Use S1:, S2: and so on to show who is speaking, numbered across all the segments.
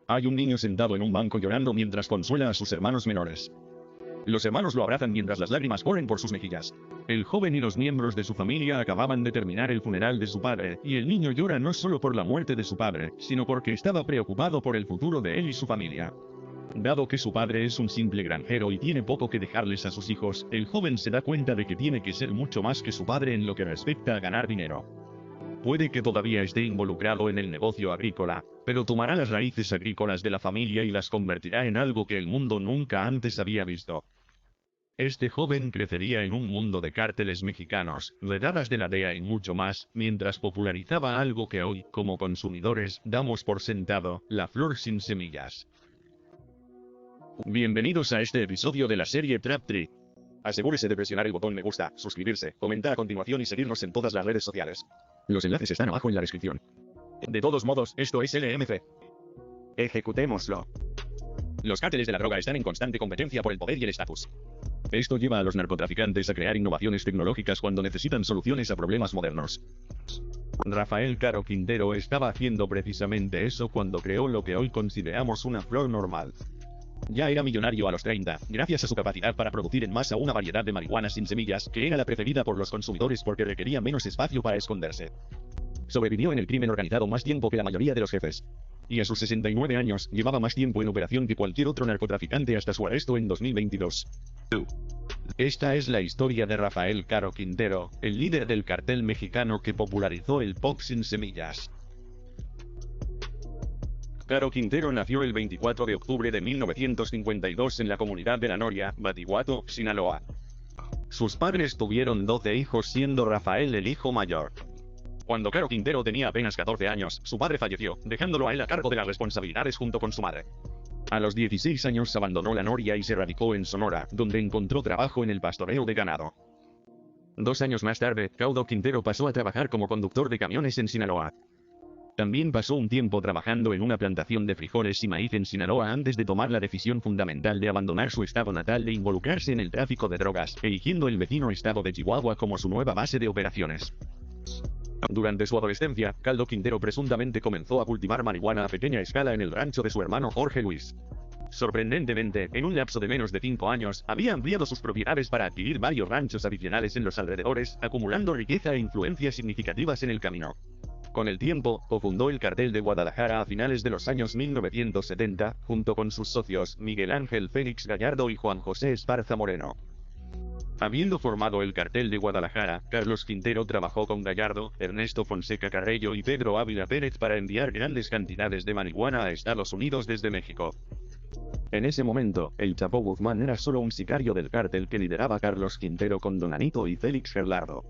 S1: Hay un niño sentado en un banco llorando mientras consuela a sus hermanos menores. Los hermanos lo abrazan mientras las lágrimas corren por sus mejillas. El joven y los miembros de su familia acababan de terminar el funeral de su padre, y el niño llora no solo por la muerte de su padre, sino porque estaba preocupado por el futuro de él y su familia. Dado que su padre es un simple granjero y tiene poco que dejarles a sus hijos, el joven se da cuenta de que tiene que ser mucho más que su padre en lo que respecta a ganar dinero. Puede que todavía esté involucrado en el negocio agrícola, pero tomará las raíces agrícolas de la familia y las convertirá en algo que el mundo nunca antes había visto. Este joven crecería en un mundo de cárteles mexicanos, redadas de la DEA y mucho más, mientras popularizaba algo que hoy, como consumidores, damos por sentado: la flor sin semillas. Bienvenidos a este episodio de la serie Trap Tree. Asegúrese de presionar el botón me gusta, suscribirse, comentar a continuación y seguirnos en todas las redes sociales. Los enlaces están abajo en la descripción. De todos modos, esto es LMC. Ejecutémoslo. Los cárteles de la droga están en constante competencia por el poder y el estatus. Esto lleva a los narcotraficantes a crear innovaciones tecnológicas cuando necesitan soluciones a problemas modernos. Rafael Caro Quintero estaba haciendo precisamente eso cuando creó lo que hoy consideramos una flor normal. Ya era millonario a los 30, gracias a su capacidad para producir en masa una variedad de marihuana sin semillas, que era la preferida por los consumidores porque requería menos espacio para esconderse. Sobrevivió en el crimen organizado más tiempo que la mayoría de los jefes. Y a sus 69 años, llevaba más tiempo en operación que cualquier otro narcotraficante hasta su arresto en 2022. Esta es la historia de Rafael Caro Quintero, el líder del cartel mexicano que popularizó el POC sin semillas. Caro Quintero nació el 24 de octubre de 1952 en la comunidad de La Noria, Badiraguato, Sinaloa. Sus padres tuvieron 12 hijos, siendo Rafael el hijo mayor. Cuando Caro Quintero tenía apenas 14 años, su padre falleció, dejándolo a él a cargo de las responsabilidades junto con su madre. A los 16 años abandonó La Noria y se radicó en Sonora, donde encontró trabajo en el pastoreo de ganado. 2 años más tarde, Caro Quintero pasó a trabajar como conductor de camiones en Sinaloa. También pasó un tiempo trabajando en una plantación de frijoles y maíz en Sinaloa antes de tomar la decisión fundamental de abandonar su estado natal e involucrarse en el tráfico de drogas, eligiendo el vecino estado de Chihuahua como su nueva base de operaciones. Durante su adolescencia, Caro Quintero presuntamente comenzó a cultivar marihuana a pequeña escala en el rancho de su hermano Jorge Luis. Sorprendentemente, en un lapso de menos de 5 años, había ampliado sus propiedades para adquirir varios ranchos adicionales en los alrededores, acumulando riqueza e influencias significativas en el camino. Con el tiempo, cofundó el cartel de Guadalajara a finales de los años 1970, junto con sus socios Miguel Ángel Félix Gallardo y Juan José Esparza Moreno. Habiendo formado el cartel de Guadalajara, Carlos Quintero trabajó con Gallardo, Ernesto Fonseca Carrello y Pedro Ávila Pérez para enviar grandes cantidades de marihuana a Estados Unidos desde México. En ese momento, el Chapo Guzmán era solo un sicario del cártel que lideraba Carlos Quintero con Don Anito y Félix Gerlardo.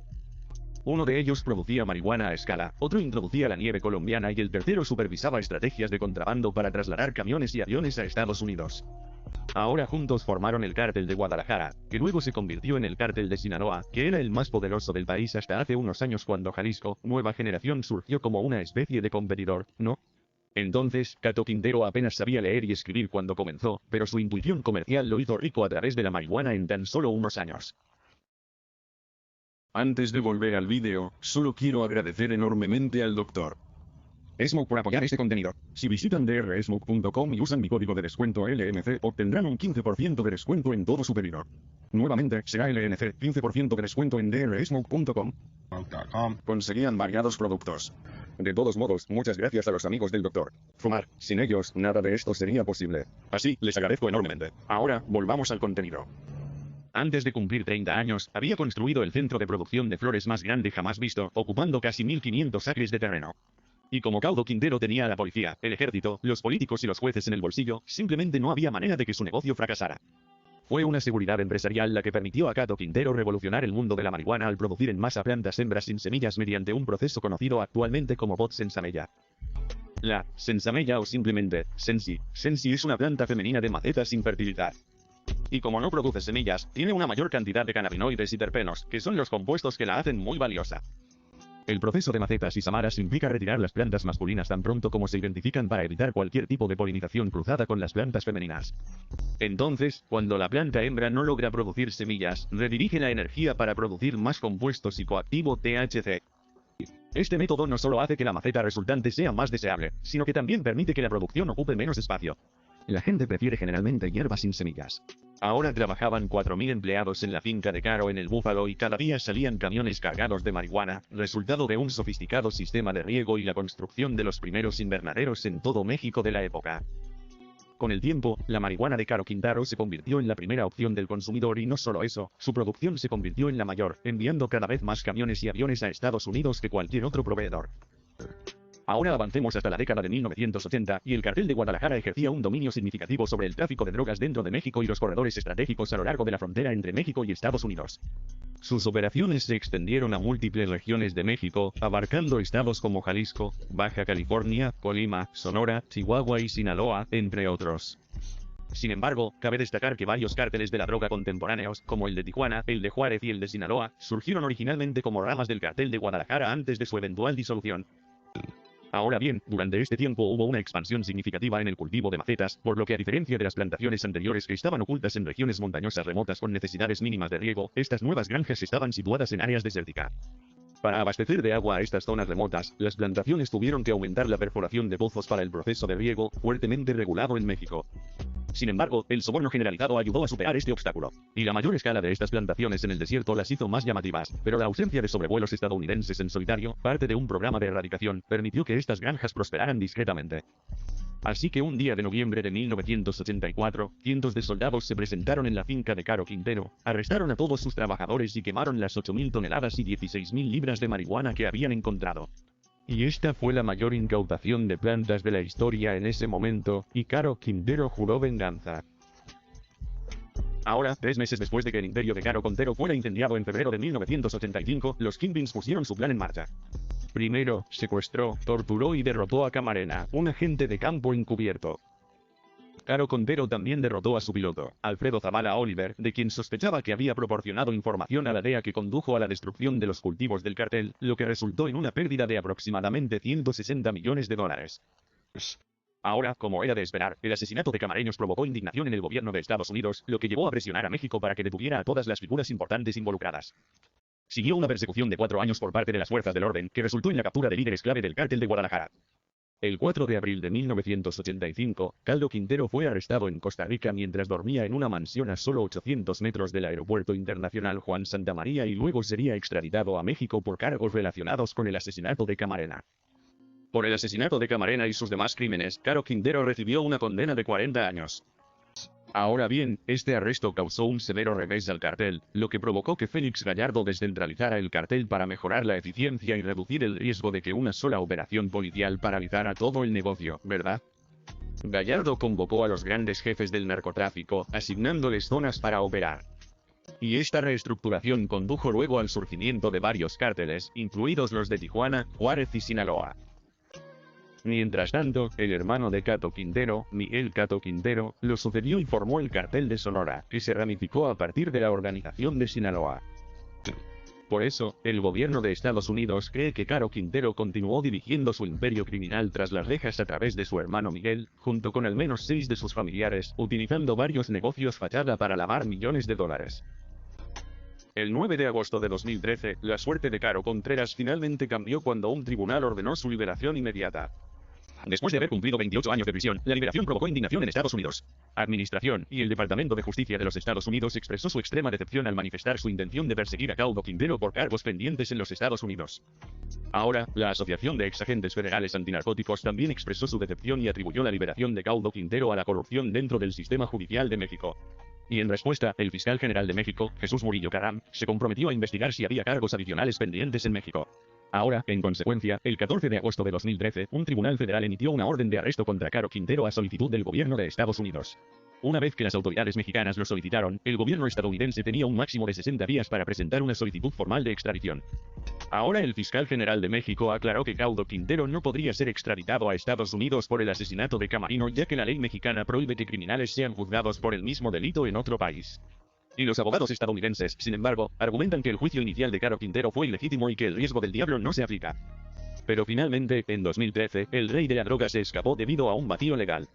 S1: Uno de ellos producía marihuana a escala, otro introducía la nieve colombiana y el tercero supervisaba estrategias de contrabando para trasladar camiones y aviones a Estados Unidos. Ahora juntos formaron el cártel de Guadalajara, que luego se convirtió en el cártel de Sinaloa, que era el más poderoso del país hasta hace unos años cuando Jalisco, Nueva Generación, surgió como una especie de competidor, ¿no? Entonces, Caro Quintero apenas sabía leer y escribir cuando comenzó, pero su intuición comercial lo hizo rico a través de la marihuana en tan solo unos años. Antes de volver al vídeo, solo quiero agradecer enormemente al Dr. Smoke por apoyar este contenido. Si visitan drsmoke.com y usan mi código de descuento LNC, obtendrán un 15% de descuento en todo su pedido. Nuevamente, será LNC, 15% de descuento en drsmoke.com. Conseguían variados productos. De todos modos, muchas gracias a los amigos del Dr. Fumar. Sin ellos, nada de esto sería posible. Así, les agradezco enormemente. Ahora, volvamos al contenido. Antes de cumplir 30 años, había construido el centro de producción de flores más grande jamás visto, ocupando casi 1500 acres de terreno. Y como Caro Quintero tenía a la policía, el ejército, los políticos y los jueces en el bolsillo, simplemente no había manera de que su negocio fracasara. Fue una seguridad empresarial la que permitió a Caro Quintero revolucionar el mundo de la marihuana al producir en masa plantas hembras sin semillas mediante un proceso conocido actualmente como POC sensamella. La sensamella o simplemente sensi es una planta femenina de maceta sin fertilidad. Y como no produce semillas, tiene una mayor cantidad de cannabinoides y terpenos, que son los compuestos que la hacen muy valiosa. El proceso de macetas y samaras implica retirar las plantas masculinas tan pronto como se identifican para evitar cualquier tipo de polinización cruzada con las plantas femeninas. Entonces, cuando la planta hembra no logra producir semillas, redirige la energía para producir más compuesto psicoactivo THC. Este método no solo hace que la maceta resultante sea más deseable, sino que también permite que la producción ocupe menos espacio. La gente prefiere generalmente hierbas sin semillas. Ahora trabajaban 4.000 empleados en la finca de Caro en el Búfalo y cada día salían camiones cargados de marihuana, resultado de un sofisticado sistema de riego y la construcción de los primeros invernaderos en todo México de la época. Con el tiempo, la marihuana de Caro Quintero se convirtió en la primera opción del consumidor y no solo eso, su producción se convirtió en la mayor, enviando cada vez más camiones y aviones a Estados Unidos que cualquier otro proveedor. Ahora avancemos hasta la década de 1980, y el cartel de Guadalajara ejercía un dominio significativo sobre el tráfico de drogas dentro de México y los corredores estratégicos a lo largo de la frontera entre México y Estados Unidos. Sus operaciones se extendieron a múltiples regiones de México, abarcando estados como Jalisco, Baja California, Colima, Sonora, Chihuahua y Sinaloa, entre otros. Sin embargo, cabe destacar que varios cárteles de la droga contemporáneos, como el de Tijuana, el de Juárez y el de Sinaloa, surgieron originalmente como ramas del cartel de Guadalajara antes de su eventual disolución. Ahora bien, durante este tiempo hubo una expansión significativa en el cultivo de macetas, por lo que a diferencia de las plantaciones anteriores que estaban ocultas en regiones montañosas remotas con necesidades mínimas de riego, estas nuevas granjas estaban situadas en áreas desérticas. Para abastecer de agua a estas zonas remotas, las plantaciones tuvieron que aumentar la perforación de pozos para el proceso de riego, fuertemente regulado en México. Sin embargo, el soborno generalizado ayudó a superar este obstáculo, y la mayor escala de estas plantaciones en el desierto las hizo más llamativas, pero la ausencia de sobrevuelos estadounidenses en solitario, parte de un programa de erradicación, permitió que estas granjas prosperaran discretamente. Así que un día de noviembre de 1984, cientos de soldados se presentaron en la finca de Caro Quintero, arrestaron a todos sus trabajadores y quemaron las 8.000 toneladas y 16.000 libras de marihuana que habían encontrado. Y esta fue la mayor incautación de plantas de la historia en ese momento, y Caro Quintero juró venganza. Ahora, 3 meses después de que el imperio de Caro Quintero fuera incendiado en febrero de 1985, los Kingpins pusieron su plan en marcha. Primero, secuestró, torturó y derrotó a Camarena, un agente de campo encubierto. Caro Quintero también derrotó a su piloto, Alfredo Zavala Oliver, de quien sospechaba que había proporcionado información a la DEA que condujo a la destrucción de los cultivos del cartel, lo que resultó en una pérdida de aproximadamente 160 millones de dólares. Ahora, como era de esperar, el asesinato de Camareños provocó indignación en el gobierno de Estados Unidos, lo que llevó a presionar a México para que detuviera a todas las figuras importantes involucradas. Siguió una persecución de 4 años por parte de las fuerzas del orden, que resultó en la captura de líderes clave del cártel de Guadalajara. El 4 de abril de 1985, Caro Quintero fue arrestado en Costa Rica mientras dormía en una mansión a solo 800 metros del Aeropuerto Internacional Juan Santamaría y luego sería extraditado a México por cargos relacionados con el asesinato de Camarena. Por el asesinato de Camarena y sus demás crímenes, Caro Quintero recibió una condena de 40 años. Ahora bien, este arresto causó un severo revés al cartel, lo que provocó que Félix Gallardo descentralizara el cartel para mejorar la eficiencia y reducir el riesgo de que una sola operación policial paralizara todo el negocio, ¿verdad? Gallardo convocó a los grandes jefes del narcotráfico, asignándoles zonas para operar. Y esta reestructuración condujo luego al surgimiento de varios cárteles, incluidos los de Tijuana, Juárez y Sinaloa. Mientras tanto, el hermano de Cato Quintero, Miguel Cato Quintero, lo sucedió y formó el cartel de Sonora, que se ramificó a partir de la organización de Sinaloa. Por eso, el gobierno de Estados Unidos cree que Caro Quintero continuó dirigiendo su imperio criminal tras las rejas a través de su hermano Miguel, junto con al menos 6 de sus familiares, utilizando varios negocios fachada para lavar millones de dólares. El 9 de agosto de 2013, la suerte de Caro Contreras finalmente cambió cuando un tribunal ordenó su liberación inmediata. Después de haber cumplido 28 años de prisión, la liberación provocó indignación en Estados Unidos. Administración y el Departamento de Justicia de los Estados Unidos expresó su extrema decepción al manifestar su intención de perseguir a Caro Quintero por cargos pendientes en los Estados Unidos. Ahora, la Asociación de Exagentes Federales Antinarcóticos también expresó su decepción y atribuyó la liberación de Caro Quintero a la corrupción dentro del sistema judicial de México. Y en respuesta, el fiscal general de México, Jesús Murillo Caram, se comprometió a investigar si había cargos adicionales pendientes en México. Ahora, en consecuencia, el 14 de agosto de 2013, un tribunal federal emitió una orden de arresto contra Caro Quintero a solicitud del gobierno de Estados Unidos. Una vez que las autoridades mexicanas lo solicitaron, el gobierno estadounidense tenía un máximo de 60 días para presentar una solicitud formal de extradición. Ahora el fiscal general de México aclaró que Caro Quintero no podría ser extraditado a Estados Unidos por el asesinato de Camarena, ya que la ley mexicana prohíbe que criminales sean juzgados por el mismo delito en otro país. Y los abogados estadounidenses, sin embargo, argumentan que el juicio inicial de Caro Quintero fue ilegítimo y que el riesgo del diablo no se aplica. Pero finalmente, en 2013, el rey de la droga se escapó debido a un vacío legal.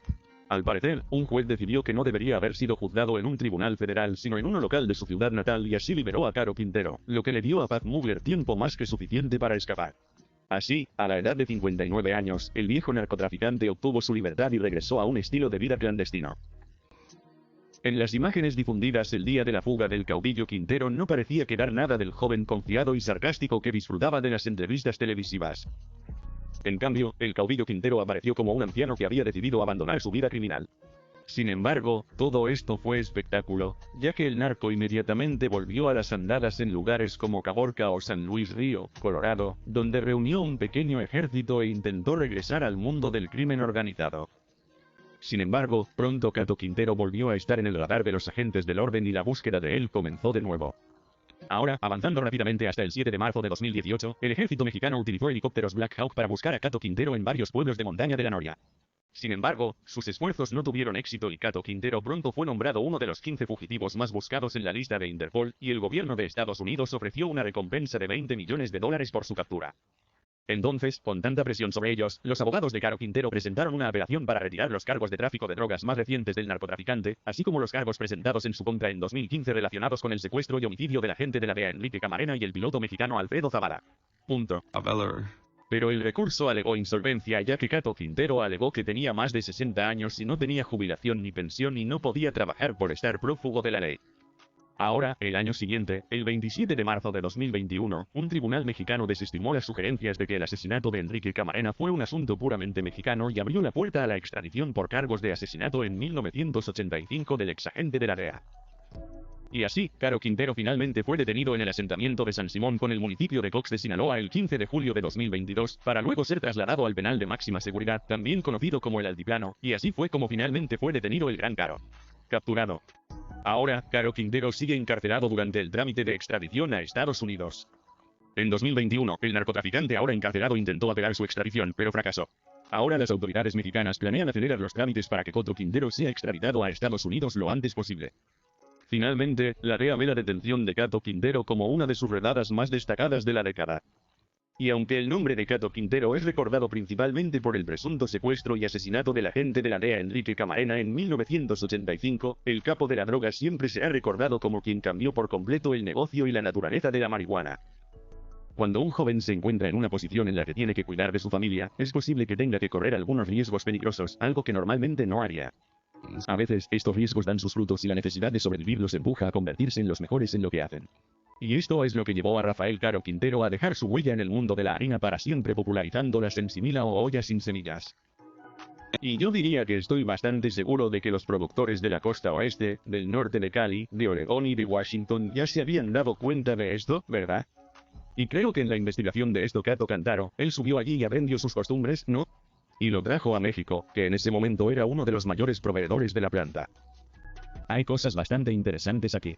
S1: Al parecer, un juez decidió que no debería haber sido juzgado en un tribunal federal sino en uno local de su ciudad natal y así liberó a Caro Quintero, lo que le dio a Pat Mugler tiempo más que suficiente para escapar. Así, a la edad de 59 años, el viejo narcotraficante obtuvo su libertad y regresó a un estilo de vida clandestino. En las imágenes difundidas el día de la fuga del caudillo Quintero no parecía quedar nada del joven confiado y sarcástico que disfrutaba de las entrevistas televisivas. En cambio, el caudillo Quintero apareció como un anciano que había decidido abandonar su vida criminal. Sin embargo, todo esto fue espectáculo, ya que el narco inmediatamente volvió a las andadas en lugares como Caborca o San Luis Río, Colorado, donde reunió un pequeño ejército e intentó regresar al mundo del crimen organizado. Sin embargo, pronto Cato Quintero volvió a estar en el radar de los agentes del orden y la búsqueda de él comenzó de nuevo. Ahora, avanzando rápidamente hasta el 7 de marzo de 2018, el ejército mexicano utilizó helicópteros Black Hawk para buscar a Cato Quintero en varios pueblos de montaña de la Noria. Sin embargo, sus esfuerzos no tuvieron éxito y Cato Quintero pronto fue nombrado uno de los 15 fugitivos más buscados en la lista de Interpol, y el gobierno de Estados Unidos ofreció una recompensa de $20 millones por su captura. Entonces, con tanta presión sobre ellos, los abogados de Caro Quintero presentaron una apelación para retirar los cargos de tráfico de drogas más recientes del narcotraficante, así como los cargos presentados en su contra en 2015 relacionados con el secuestro y homicidio del agente de la DEA Enrique Camarena y el piloto mexicano Alfredo Zavala. Pero el recurso alegó insolvencia, ya que Cato Quintero alegó que tenía más de 60 años y no tenía jubilación ni pensión y no podía trabajar por estar prófugo de la ley. Ahora, el año siguiente, el 27 de marzo de 2021, un tribunal mexicano desestimó las sugerencias de que el asesinato de Enrique Camarena fue un asunto puramente mexicano y abrió la puerta a la extradición por cargos de asesinato en 1985 del exagente de la DEA. Y así, Caro Quintero finalmente fue detenido en el asentamiento de San Simón con el municipio de Cox de Sinaloa el 15 de julio de 2022, para luego ser trasladado al penal de máxima seguridad, también conocido como el Altiplano, y así fue como finalmente fue detenido el Gran Caro. Capturado. Ahora, Caro Quintero sigue encarcelado durante el trámite de extradición a Estados Unidos. En 2021, el narcotraficante ahora encarcelado intentó apelar su extradición, pero fracasó. Ahora las autoridades mexicanas planean acelerar los trámites para que Cato Quintero sea extraditado a Estados Unidos lo antes posible. Finalmente, la DEA ve la detención de Cato Quintero como una de sus redadas más destacadas de la década. Y aunque el nombre de Cato Quintero es recordado principalmente por el presunto secuestro y asesinato del agente de la DEA Enrique Camarena en 1985, el capo de la droga siempre será recordado como quien cambió por completo el negocio y la naturaleza de la marihuana. Cuando un joven se encuentra en una posición en la que tiene que cuidar de su familia, es posible que tenga que correr algunos riesgos peligrosos, algo que normalmente no haría. A veces, estos riesgos dan sus frutos y la necesidad de sobrevivir los empuja a convertirse en los mejores en lo que hacen. Y esto es lo que llevó a Rafael Caro Quintero a dejar su huella en el mundo de la harina para siempre, popularizando la sensimilla o olla sin semillas. Y yo diría que estoy bastante seguro de que los productores de la costa oeste, del norte de Cali, de Oregón y de Washington ya se habían dado cuenta de esto, ¿verdad? Y creo que en la investigación de esto Cato Cantaro, él subió allí y aprendió sus costumbres, ¿no? Y lo trajo a México, que en ese momento era uno de los mayores proveedores de la planta. Hay cosas bastante interesantes aquí.